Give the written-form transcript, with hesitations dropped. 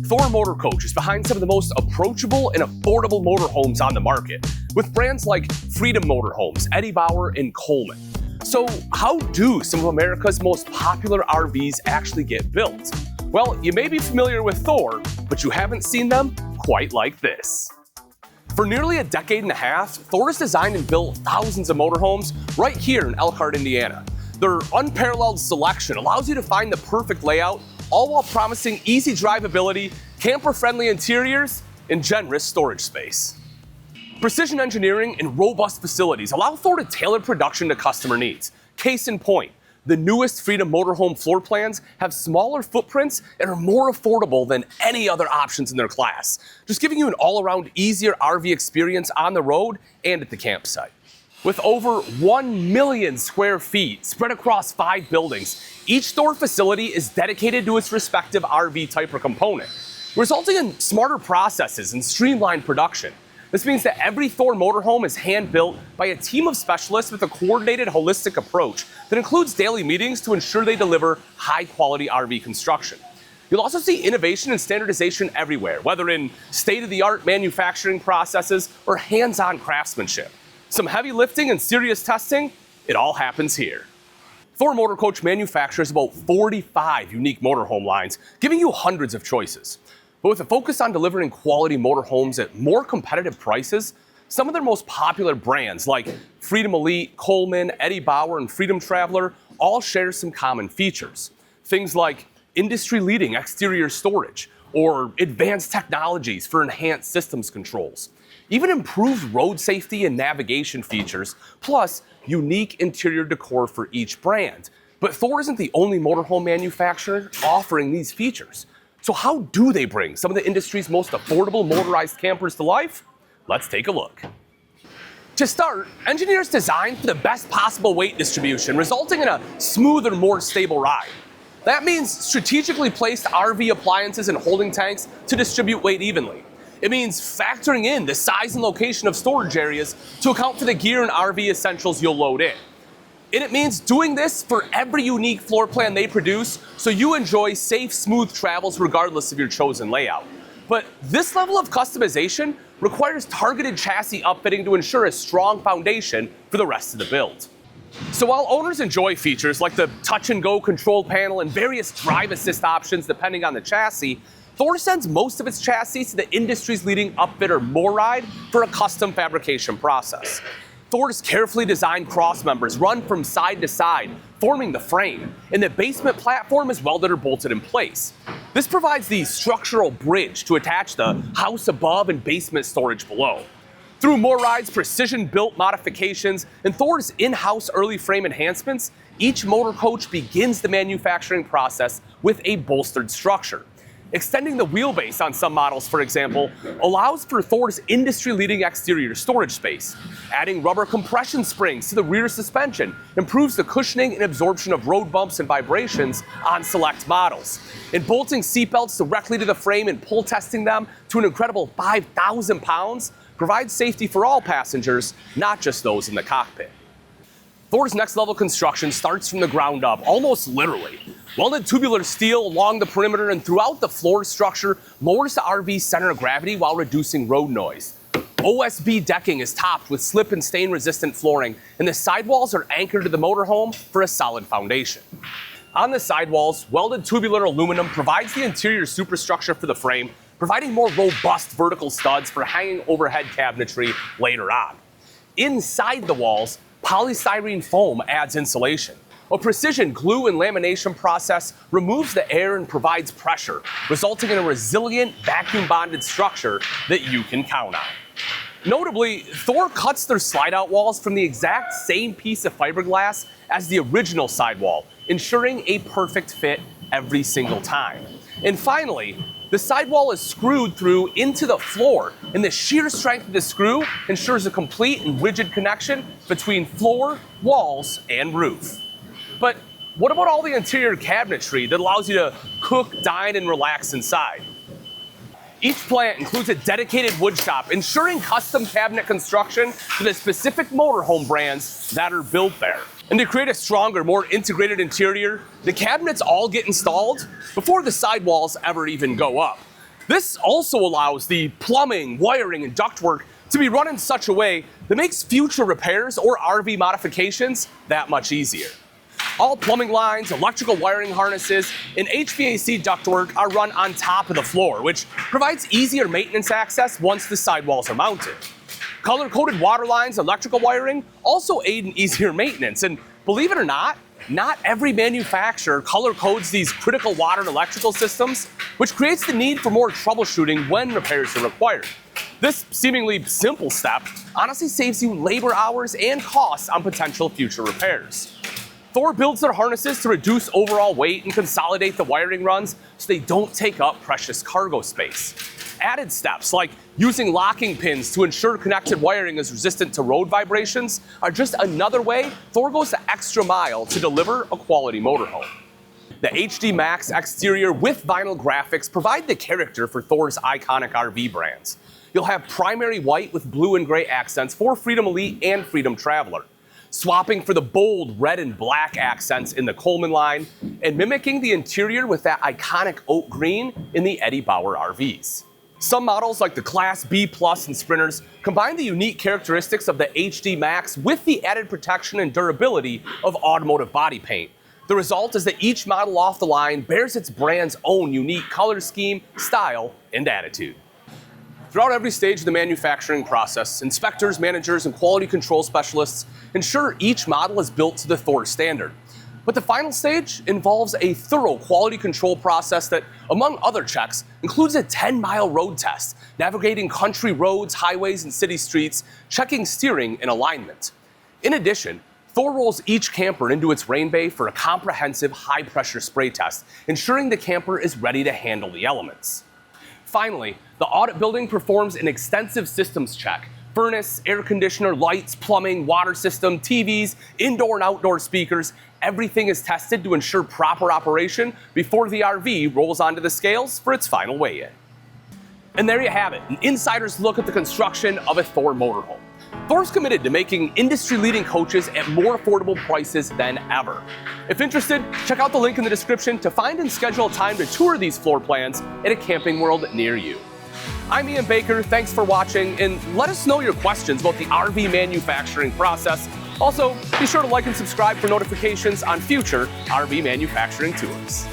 Thor Motor Coach is behind some of the most approachable and affordable motorhomes on the market, with brands like Freedom Motorhomes, Bauer, and Coleman. So how do some of America's most popular RVs actually get built? Well, you may be familiar with Thor, but you haven't seen them quite like this. For nearly a decade and a half, Thor has designed and built thousands of motorhomes right here in Elkhart, Indiana. Their unparalleled selection allows you to find the perfect layout, all while promising easy drivability, camper-friendly interiors, and generous storage space. Precision engineering and robust facilities allow Thor to tailor production to customer needs. Case in point, the newest Freedom Motorhome floor plans have smaller footprints and are more affordable than any other options in their class, just giving you an all-around easier RV experience on the road and at the campsite. With over 1 million square feet spread across 5 buildings, each Thor facility is dedicated to its respective RV type or component, resulting in smarter processes and streamlined production. This means that every Thor motorhome is hand-built by a team of specialists with a coordinated, holistic approach that includes daily meetings to ensure they deliver high-quality RV construction. You'll also see innovation and standardization everywhere, whether in state-of-the-art manufacturing processes or hands-on craftsmanship. Some heavy lifting and serious testing, it all happens here. Thor Motor Coach manufactures about 45 unique motorhome lines, giving you hundreds of choices. But with a focus on delivering quality motorhomes at more competitive prices, some of their most popular brands like Freedom Elite, Coleman, Bauer, and Freedom Traveler all share some common features. Things like industry-leading exterior storage or advanced technologies for enhanced systems controls. Even improved road safety and navigation features, plus unique interior decor for each brand. But Thor isn't the only motorhome manufacturer offering these features. So how do they bring some of the industry's most affordable motorized campers to life? Let's take a look. To start, engineers designed for the best possible weight distribution, resulting in a smoother, more stable ride. That means strategically placed RV appliances and holding tanks to distribute weight evenly. It means factoring in the size and location of storage areas to account for the gear and RV essentials you'll load in. And it means doing this for every unique floor plan they produce so you enjoy safe, smooth travels regardless of your chosen layout. But this level of customization requires targeted chassis upfitting to ensure a strong foundation for the rest of the build. So while owners enjoy features like the touch-and-go control panel and various drive assist options depending on the chassis, Thor sends most of its chassis to the industry's leading upfitter MORride for a custom fabrication process. Thor's carefully designed cross members run from side to side, forming the frame, and the basement platform is welded or bolted in place. This provides the structural bridge to attach the house above and basement storage below. Through MORride's precision-built modifications and Thor's in-house early frame enhancements, each motor coach begins the manufacturing process with a bolstered structure. Extending the wheelbase on some models, for example, allows for Thor's industry-leading exterior storage space. Adding rubber compression springs to the rear suspension improves the cushioning and absorption of road bumps and vibrations on select models. And bolting seatbelts directly to the frame and pull testing them to an incredible 5,000 pounds provides safety for all passengers, not just those in the cockpit. Thor's next-level construction starts from the ground up, almost literally. Welded tubular steel along the perimeter and throughout the floor structure lowers the RV's center of gravity while reducing road noise. OSB decking is topped with slip and stain-resistant flooring, and the sidewalls are anchored to the motorhome for a solid foundation. On the sidewalls, welded tubular aluminum provides the interior superstructure for the frame, providing more robust vertical studs for hanging overhead cabinetry later on. Inside the walls, polystyrene foam adds insulation. A precision glue and lamination process removes the air and provides pressure, resulting in a resilient, vacuum-bonded structure that you can count on. Notably, Thor cuts their slide-out walls from the exact same piece of fiberglass as the original sidewall, ensuring a perfect fit every single time. And finally, the sidewall is screwed through into the floor, and the sheer strength of the screw ensures a complete and rigid connection between floor, walls, and roof. But what about all the interior cabinetry that allows you to cook, dine, and relax inside? Each plant includes a dedicated wood shop, ensuring custom cabinet construction for the specific motorhome brands that are built there. And to create a stronger, more integrated interior, the cabinets all get installed before the sidewalls ever even go up. This also allows the plumbing, wiring, and ductwork to be run in such a way that makes future repairs or RV modifications that much easier. All plumbing lines, electrical wiring harnesses, and HVAC ductwork are run on top of the floor, which provides easier maintenance access once the sidewalls are mounted. Color-coded water lines, electrical wiring also aid in easier maintenance, and believe it or not every manufacturer color codes these critical water and electrical systems, which creates the need for more troubleshooting when repairs are required. This seemingly simple step honestly saves you labor hours and costs on potential future repairs. Thor builds their harnesses to reduce overall weight and consolidate the wiring runs so they don't take up precious cargo space. Added steps like using locking pins to ensure connected wiring is resistant to road vibrations are just another way Thor goes the extra mile to deliver a quality motorhome. The HD Max exterior with vinyl graphics provide the character for Thor's iconic RV brands. You'll have primary white with blue and gray accents for Freedom Elite and Freedom Traveler, swapping for the bold red and black accents in the Coleman line, and mimicking the interior with that iconic oak green in the Eddie Bauer RVs. Some models like the Class B Plus and Sprinters combine the unique characteristics of the HD Max with the added protection and durability of automotive body paint. The result is that each model off the line bears its brand's own unique color scheme, style, and attitude. Throughout every stage of the manufacturing process, inspectors, managers, and quality control specialists ensure each model is built to the Thor standard. But the final stage involves a thorough quality control process that, among other checks, includes a 10-mile road test, navigating country roads, highways, and city streets, checking steering and alignment. In addition, Thor rolls each camper into its rain bay for a comprehensive high-pressure spray test, ensuring the camper is ready to handle the elements. Finally, the audit building performs an extensive systems check. Furnace, air conditioner, lights, plumbing, water system, TVs, indoor and outdoor speakers, everything is tested to ensure proper operation before the RV rolls onto the scales for its final weigh-in. And there you have it, an insider's look at the construction of a Thor motorhome. Thor's committed to making industry-leading coaches at more affordable prices than ever. If interested, check out the link in the description to find and schedule a time to tour these floor plans at a Camping World near you. I'm Ian Baker, thanks for watching, and let us know your questions about the RV manufacturing process. Also, be sure to like and subscribe for notifications on future RV manufacturing tours.